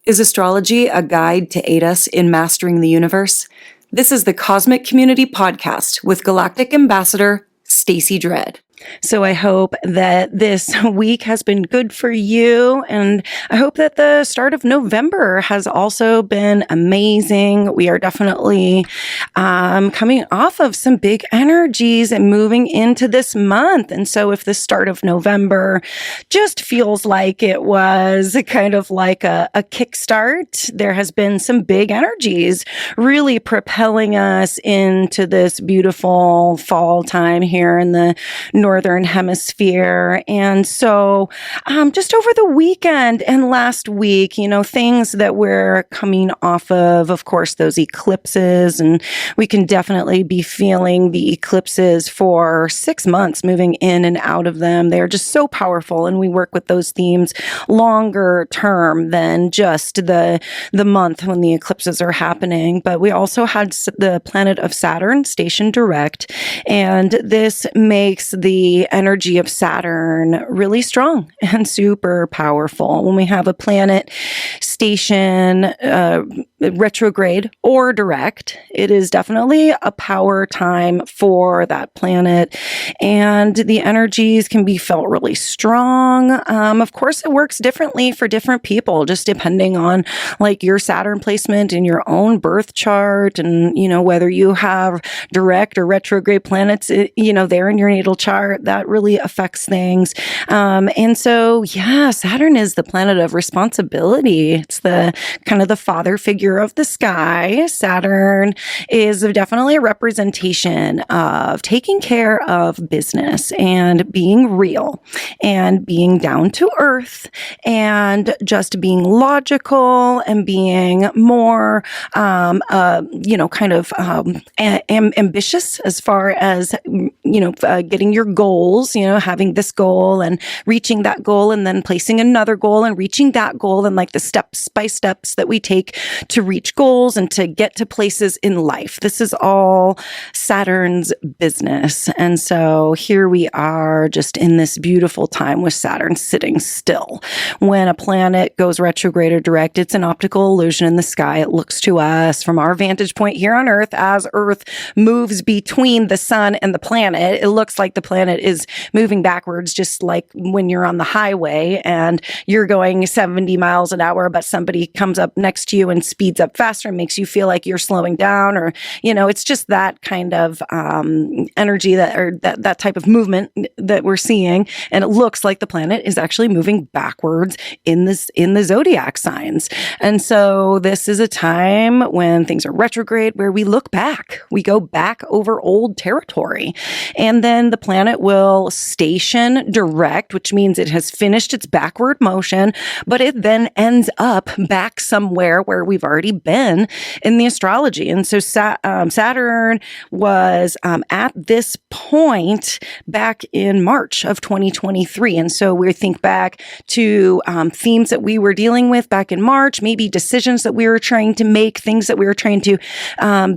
Is astrology a guide to aid us in mastering the universe? This is the Cosmic Community Podcast with Galactic Ambassador Stacey Dredd. So I hope that this week has been good for you, and I hope that the start of November has also been amazing. We are definitely coming off of some big energies and moving into this month. And so if the start of November just feels like it was kind of like a kickstart, there has been some big energies really propelling us into this beautiful fall time here in the Northern Hemisphere. And so just over the weekend and last week, things that we're coming off of course, those eclipses, and we can definitely be feeling the eclipses for 6 months, moving in and out of them. They're just so powerful, and we work with those themes longer term than just the month when the eclipses are happening. But we also had the planet of Saturn stationed direct, and this makes the energy of Saturn really strong and super powerful. When we have a planet station retrograde or direct, it is definitely a power time for that planet, and the energies can be felt really strong. Of course, it works differently for different people, just depending on like your Saturn placement in your own birth chart, and whether you have direct or retrograde planets there in your natal chart. That really affects things. And so, Saturn is the planet of responsibility. It's the kind of the father figure of the sky. Saturn is definitely a representation of taking care of business and being real and being down to earth and just being logical and being more, ambitious as far as, getting your goals, having this goal and reaching that goal, and then placing another goal and reaching that goal, and like the steps by steps that we take to reach goals and to get to places in life. This is all Saturn's business. And so here we are just in this beautiful time with Saturn sitting still. When a planet goes retrograde or direct, it's an optical illusion in the sky. It looks to us from our vantage point here on Earth, as Earth moves between the sun and the planet, it looks like the planet is moving backwards, just like when you're on the highway and you're going 70 miles an hour, but somebody comes up next to you and speeds up faster and makes you feel like you're slowing down, or, it's just that kind of energy that type of movement that we're seeing. And it looks like the planet is actually moving backwards in the zodiac signs. And so this is a time when things are retrograde, where we look back, we go back over old territory. And then the planet will station direct, which means it has finished its backward motion, but it then ends up back somewhere where we've already been in the astrology. And so Saturn was at this point back in March of 2023. And so we think back to themes that we were dealing with back in March, maybe decisions that we were trying to make, things that we were trying to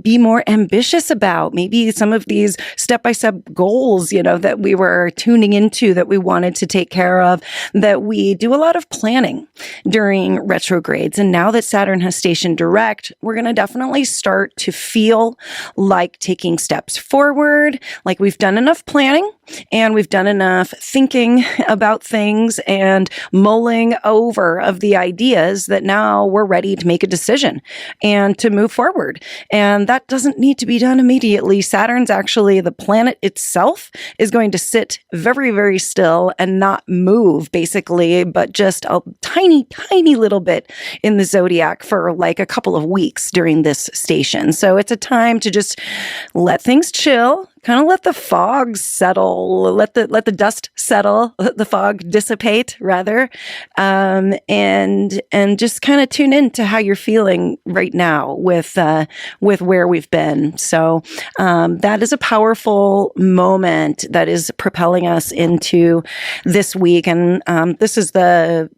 be more ambitious about, maybe some of these step-by-step goals, that we were tuning into, that we wanted to take care of, that we do a lot of planning during retrogrades. And now that Saturn has stationed direct, we're going to definitely start to feel like taking steps forward, like we've done enough planning and we've done enough thinking about things and mulling over of the ideas, that now we're ready to make a decision and to move forward. And that doesn't need to be done immediately. Saturn's actually, the planet itself is going to sit very, very still and not move, basically, but just a tiny, tiny little bit in the zodiac for like a couple of weeks during this station. So it's a time to just let things chill, kind of let the fog settle, let the dust settle, let the fog dissipate rather, and just kind of tune in to how you're feeling right now with where we've been. So that is a powerful moment that is propelling us into this week. And this is the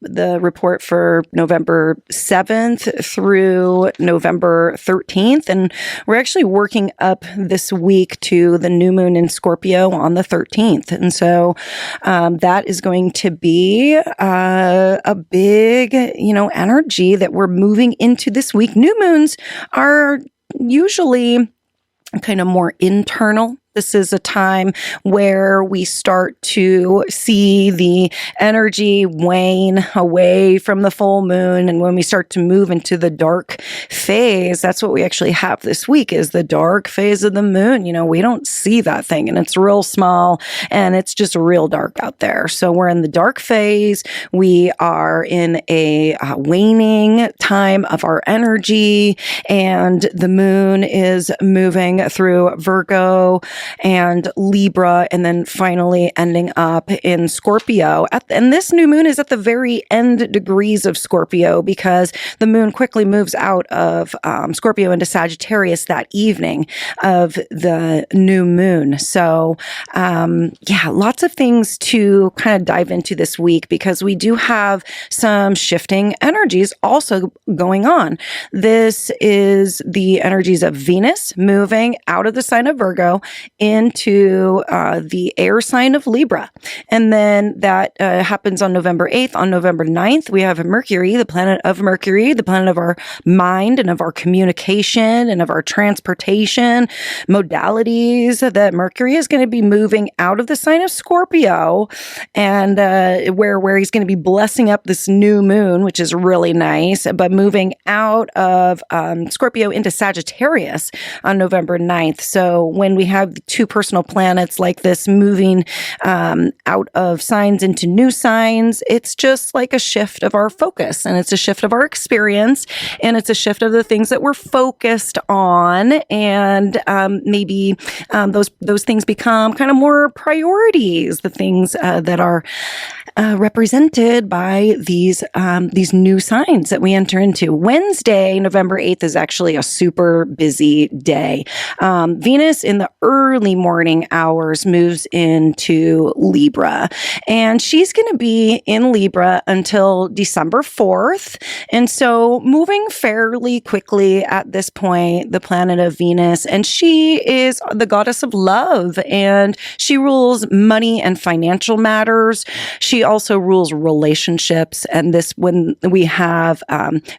report for November 7th through November 13th. And we're actually working up this week to the new moon in Scorpio on the 13th. And so that is going to be a big, energy that we're moving into this week. New moons are usually kind of more internal. This is a time where we start to see the energy wane away from the full moon. And when we start to move into the dark phase, that's what we actually have this week, is the dark phase of the moon. We don't see that thing, and it's real small and it's just real dark out there. So we're in the dark phase. We are in a waning time of our energy, and the moon is moving through Virgo and Libra, and then finally ending up in Scorpio. And this new moon is at the very end degrees of Scorpio, because the moon quickly moves out of Scorpio into Sagittarius that evening of the new moon. So, lots of things to kind of dive into this week, because we do have some shifting energies also going on. This is the energies of Venus moving out of the sign of Virgo into the air sign of Libra. And then that happens on November 8th. On November 9th, we have Mercury, the planet of our mind and of our communication and of our transportation modalities. That Mercury is going to be moving out of the sign of Scorpio, and where he's going to be blessing up this new moon, which is really nice, but moving out of Scorpio into Sagittarius on November 9th. So when we have the two personal planets like this moving out of signs into new signs, it's just like a shift of our focus, and it's a shift of our experience, and it's a shift of the things that we're focused on, and maybe those things become kind of more priorities, the things that are represented by these new signs that we enter into. Wednesday, November 8th, is actually a super busy day. Venus in the early morning hours moves into Libra, and she's going to be in Libra until December 4th. And so moving fairly quickly at this point, the planet of Venus, and she is the goddess of love, and she rules money and financial matters. She also rules relationships. And this, when we have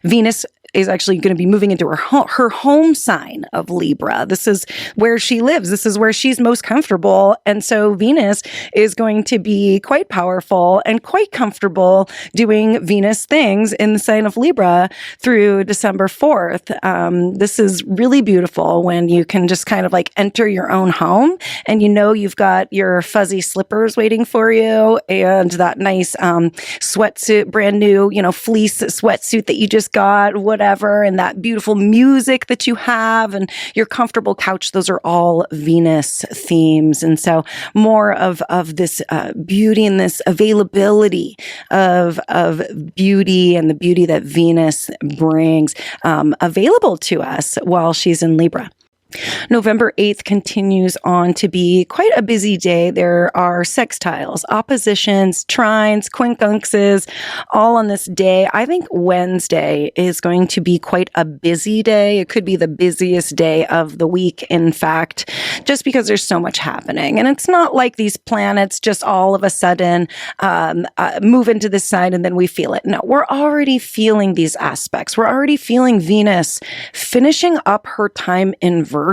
Venus is actually going to be moving into her home sign of Libra. This is where she lives. This is where she's most comfortable. And so Venus is going to be quite powerful and quite comfortable doing Venus things in the sign of Libra through December 4th. This is really beautiful when you can just kind of like enter your own home, and you've got your fuzzy slippers waiting for you, and that nice sweatsuit, brand new, fleece sweatsuit that you just got, whatever, and that beautiful music that you have, and your comfortable couch. Those are all Venus themes. And so more of this beauty and this availability of beauty, and the beauty that Venus brings available to us while she's in Libra. November 8th continues on to be quite a busy day. There are sextiles, oppositions, trines, quincunxes, all on this day. I think Wednesday is going to be quite a busy day. It could be the busiest day of the week, in fact, just because there's so much happening. And it's not like these planets just all of a sudden move into this sign and then we feel it. No, we're already feeling these aspects. We're already feeling Venus finishing up her time in Virgo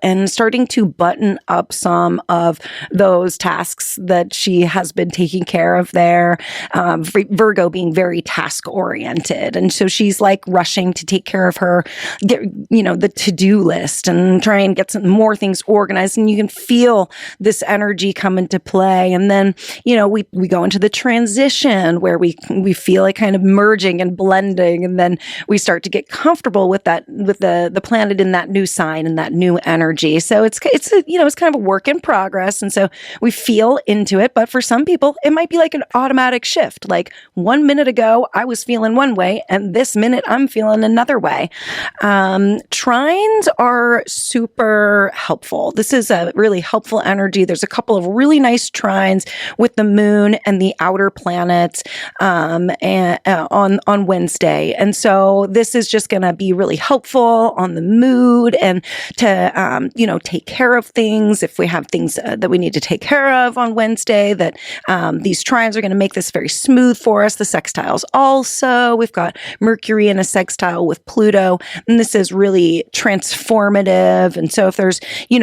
and starting to button up some of those tasks that she has been taking care of there. Virgo being very task oriented. And so she's like rushing to take care of her, the to-do list and try and get some more things organized. And you can feel this energy come into play. And then, we go into the transition where we feel it kind of merging and blending. And then we start to get comfortable with that, with the planet in that new sign and that new energy. So it's kind of a work in progress. And so we feel into it. But for some people, it might be like an automatic shift. Like 1 minute ago, I was feeling one way, and this minute I'm feeling another way. Trines are super helpful. This is a really helpful energy. There's a couple of really nice trines with the moon and the outer planets on Wednesday. And so this is just going to be really helpful on the mood and take care of things. If we have things that we need to take care of on Wednesday, that these trines are going to make this very smooth for us. The sextiles also, we've got Mercury in a sextile with Pluto, and this is really transformative. And so if there's,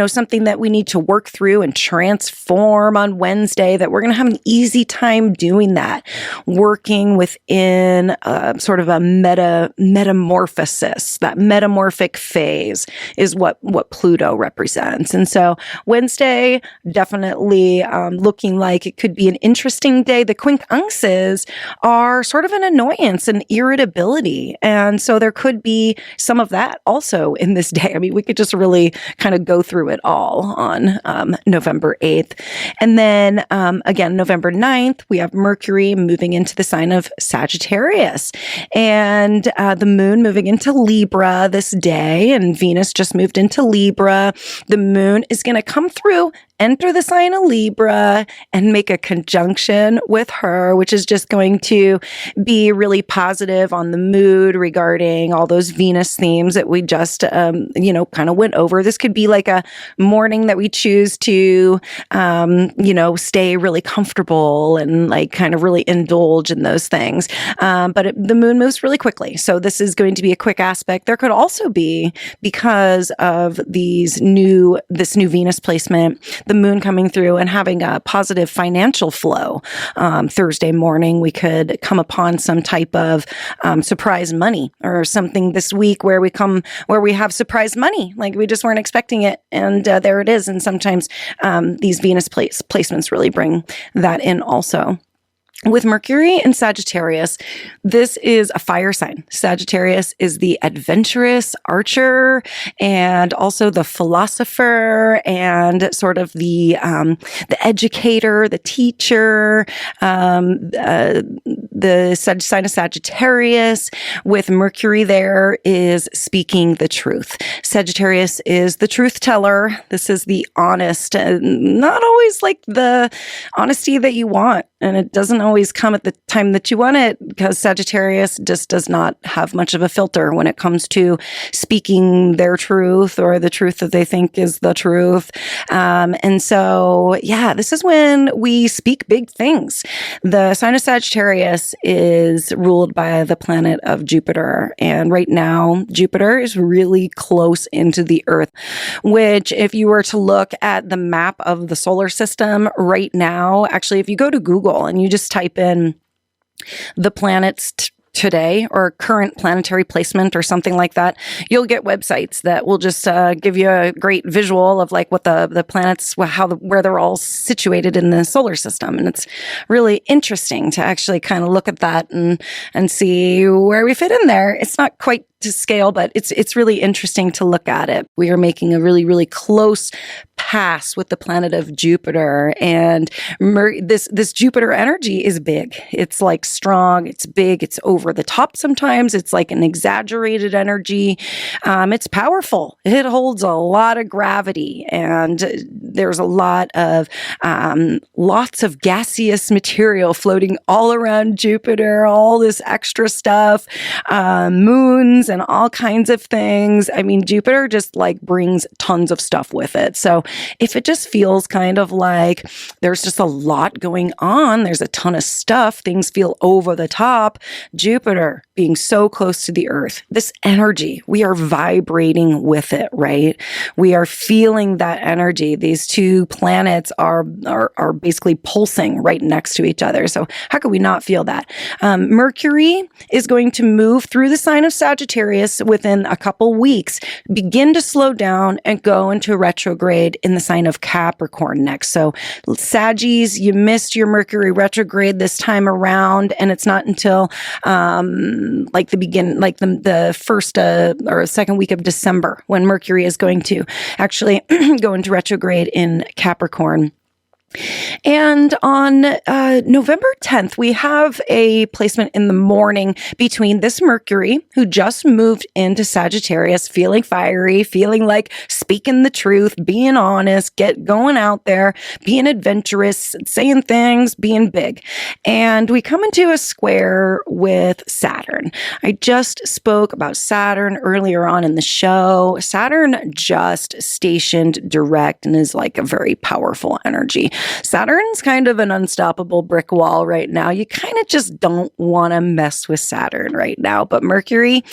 something that we need to work through and transform on Wednesday, that we're going to have an easy time doing that, working within sort of a metamorphosis. That metamorphic phase is what Pluto represents. And so Wednesday, definitely looking like it could be an interesting day. The quincunxes are sort of an annoyance and irritability. And so there could be some of that also in this day. I mean, we could just really kind of go through it all on November 8th. And then again, November 9th, we have Mercury moving into the sign of Sagittarius, and the moon moving into Libra this day, and Venus just moved into Libra. The moon is going to come through, enter the sign of Libra, and make a conjunction with her, which is just going to be really positive on the mood regarding all those Venus themes that we just, kind of went over. This could be like a morning that we choose to, stay really comfortable and like kind of really indulge in those things. But the moon moves really quickly. So this is going to be a quick aspect. There could also be, because of this new Venus placement, the moon coming through and having a positive financial flow. Thursday morning, we could come upon some type of surprise money or something this week where we have surprise money, like we just weren't expecting it, and there it is. And sometimes these Venus placements really bring that in also. With Mercury and Sagittarius, this is a fire sign. Sagittarius is the adventurous archer and also the philosopher and sort of the educator, the teacher, the sign of Sagittarius with Mercury there is speaking the truth. Sagittarius is the truth teller. This is the honest, not always like the honesty that you want. And it doesn't always come at the time that you want it, because Sagittarius just does not have much of a filter when it comes to speaking their truth or the truth that they think is the truth. And so, this is when we speak big things. The sign of Sagittarius is ruled by the planet of Jupiter. And right now, Jupiter is really close into the Earth, which if you were to look at the map of the solar system right now, actually, if you go to Google and you just type in the planets today or current planetary placement or something like that, you'll get websites that will just give you a great visual of like what the planets, where they're all situated in the solar system. And it's really interesting to actually kind of look at that and see where we fit in there. It's not quite to scale, but it's really interesting to look at it. We are making a really, really close pass with the planet of Jupiter, and this Jupiter energy is big. It's like strong, it's big, it's over the top sometimes. It's like an exaggerated energy. It's powerful. It holds a lot of gravity, and there's a lot of lots of gaseous material floating all around Jupiter, all this extra stuff, moons and all kinds of things. I mean, Jupiter just like brings tons of stuff with it. So if it just feels kind of like there's just a lot going on, there's a ton of stuff, things feel over the top, Jupiter being so close to the Earth, this energy, we are vibrating with it, right? We are feeling that energy. These two planets are basically pulsing right next to each other. So how could we not feel that? Mercury is going to move through the sign of Sagittarius within a couple weeks, begin to slow down and go into retrograde in the sign of Capricorn next. So Saggies, you missed your Mercury retrograde this time around, and it's not until the first or second week of December when Mercury is going to actually go into retrograde in Capricorn. And on November 10th, we have a placement in the morning between this Mercury, who just moved into Sagittarius, feeling fiery, feeling like speaking the truth, being honest, going out there, being adventurous, saying things, being big. And we come into a square with Saturn. I just spoke about Saturn earlier on in the show. Saturn just stationed direct and is like a very powerful energy. Saturn's kind of an unstoppable brick wall right now. You kind of just don't want to mess with Saturn right now. But Mercury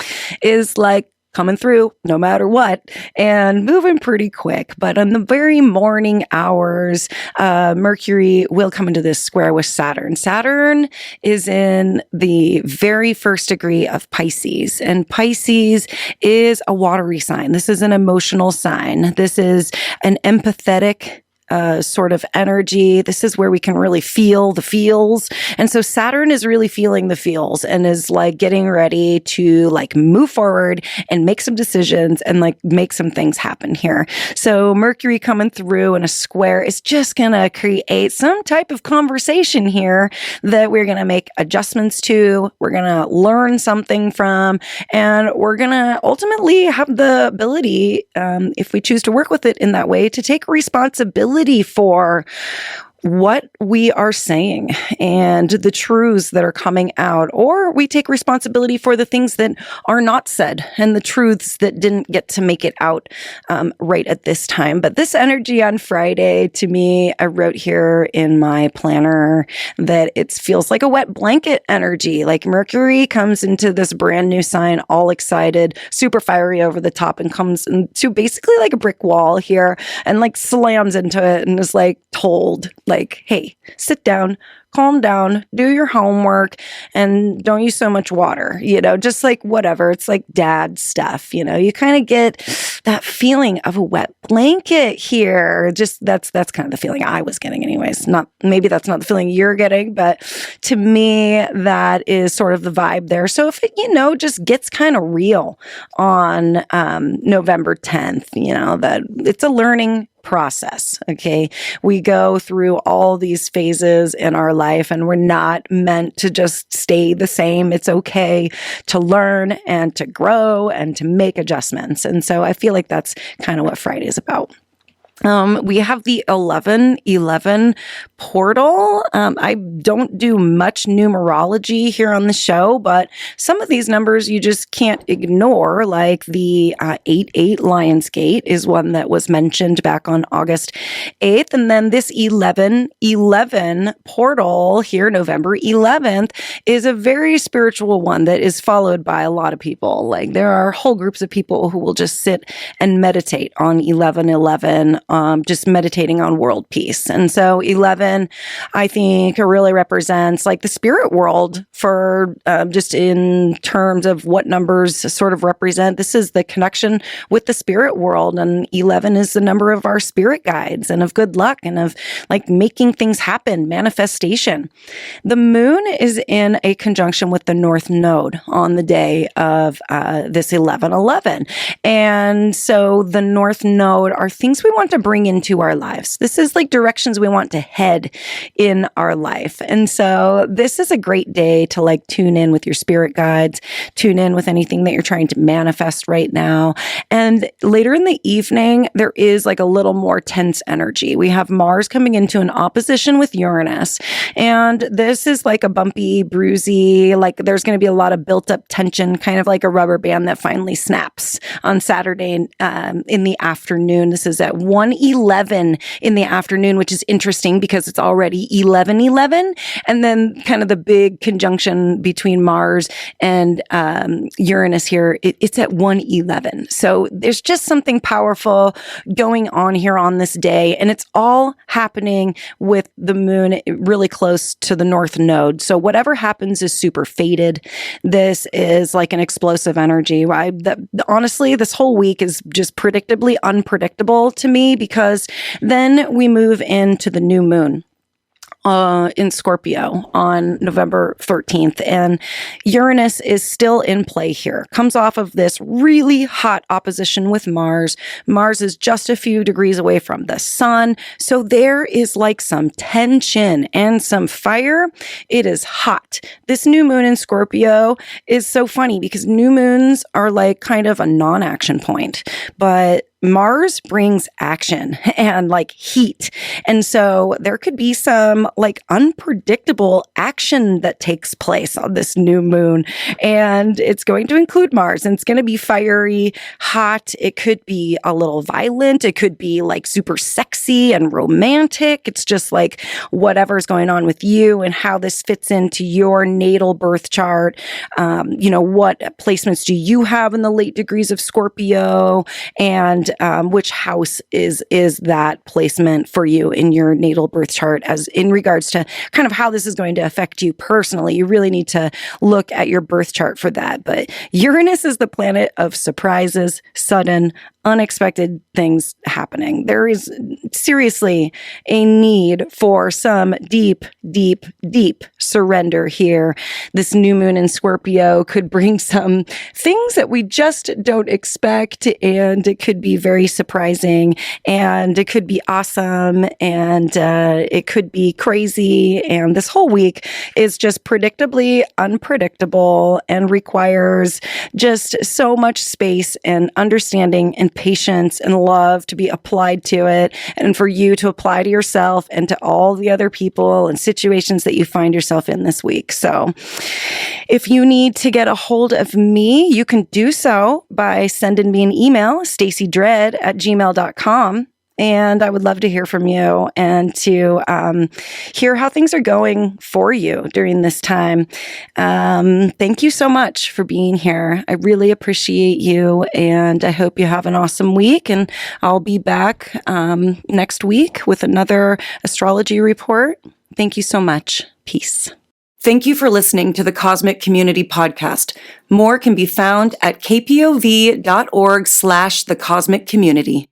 is like coming through no matter what and moving pretty quick. But in the very morning hours, Mercury will come into this square with Saturn. Saturn is in the very first degree of Pisces, and Pisces is a watery sign. This is an emotional sign. This is an empathetic sort of energy. This is where we can really feel the feels. And so Saturn is really feeling the feels and is like getting ready to like move forward and make some decisions and like make some things happen here. So Mercury coming through in a square is just going to create some type of conversation here that we're going to make adjustments to. We're going to learn something from, and we're going to ultimately have the ability, if we choose to work with it in that way, to take responsibility for what we are saying and the truths that are coming out, or we take responsibility for the things that are not said and the truths that didn't get to make it out right at this time. But this energy on Friday, to me, I wrote here in my planner that it feels like a wet blanket energy. Like Mercury comes into this brand new sign, all excited, super fiery over the top, and comes into basically like a brick wall here and like slams into it and is like told, like, hey, sit down, calm down, do your homework, and don't use so much water, just like whatever. It's like dad stuff, you kind of get that feeling of a wet blanket here. Just that's kind of the feeling I was getting anyways. Maybe that's not the feeling you're getting, but to me, that is sort of the vibe there. So if it, just gets kind of real on November 10th, that it's a learning process. Okay. We go through all these phases in our life and we're not meant to just stay the same. It's okay to learn and to grow and to make adjustments. And so I feel like that's kind of what Friday is about. We have the 1111 portal. I don't do much numerology here on the show, but some of these numbers you just can't ignore, like the 88 Lionsgate is one that was mentioned back on August 8th. And then this 1111 portal here, November 11th, is a very spiritual one that is followed by a lot of people. Like there are whole groups of people who will just sit and meditate on 1111. Just meditating on world peace. And so 11, I think, really represents like the spirit world for just in terms of what numbers sort of represent. This is the connection with the spirit world. And 11 is the number of our spirit guides and of good luck and of like making things happen, manifestation. The moon is in a conjunction with the North Node on the day of this 1111. And so the North Node are things we want to bring into our lives. This is like directions we want to head in our life. And so this is a great day to like tune in with your spirit guides, tune in with anything that you're trying to manifest right now. And later in the evening, there is like a little more tense energy. We have Mars coming into an opposition with Uranus. And this is like a bumpy, bruisey, like there's going to be a lot of built up tension, kind of like a rubber band that finally snaps on Saturday in the afternoon. This is at 1:11 in the afternoon, which is interesting because it's already 11:11. And then kind of the big conjunction between Mars and Uranus here, it's at 1:11. So there's just something powerful going on here on this day. And it's all happening with the moon really close to the North Node. So whatever happens is super fated. This is like an explosive energy. Honestly, this whole week is just predictably unpredictable to me because then we move into the new moon in Scorpio on November 13th. And Uranus is still in play here. Comes off of this really hot opposition with Mars. Mars is just a few degrees away from the sun. So there is like some tension and some fire. It is hot. This new moon in Scorpio is so funny because new moons are like kind of a non-action point, but Mars brings action and like heat. And so there could be some like unpredictable action that takes place on this new moon. And it's going to include Mars, and it's going to be fiery, hot. It could be a little violent. It could be like super sexy and romantic. It's just like whatever's going on with you and how this fits into your natal birth chart. What placements do you have in the late degrees of Scorpio, and which house is that placement for you in your natal birth chart as in regards to kind of how this is going to affect you personally. You really need to look at your birth chart for that. But Uranus is the planet of surprises, sudden, unexpected things happening. There is seriously a need for some deep, deep, deep surrender here. This new moon in Scorpio could bring some things that we just don't expect, and it could be very surprising, and it could be awesome, and it could be crazy. And this whole week is just predictably unpredictable and requires just so much space and understanding and patience and love to be applied to it, and for you to apply to yourself and to all the other people and situations that you find yourself in this week. So if you need to get a hold of me, you can do so by sending me an email, stacydread@gmail.com. And I would love to hear from you and to hear how things are going for you during this time. Thank you so much for being here. I really appreciate you, and I hope you have an awesome week. And I'll be back next week with another astrology report. Thank you so much. Peace. Thank you for listening to the Cosmic Community Podcast. More can be found at kpov.org/thecosmiccommunity.